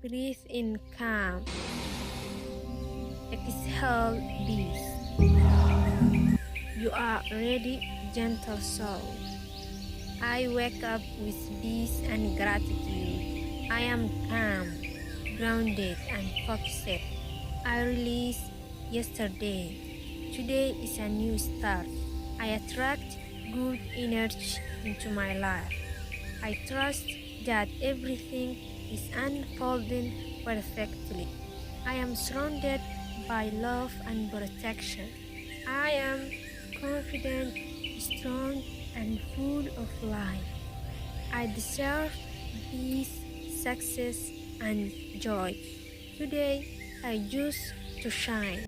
Breathe in calm. Exhale peace. You are ready, gentle soul. I wake up with peace and gratitude. I am calm, grounded, and focused. I release yesterday. Today is a new start. I attract good energy into my life. I trust that everything is unfolding perfectly. I am surrounded by love and protection. I am confident, strong, and full of life. I deserve peace, success, and joy. Today, I choose to shine.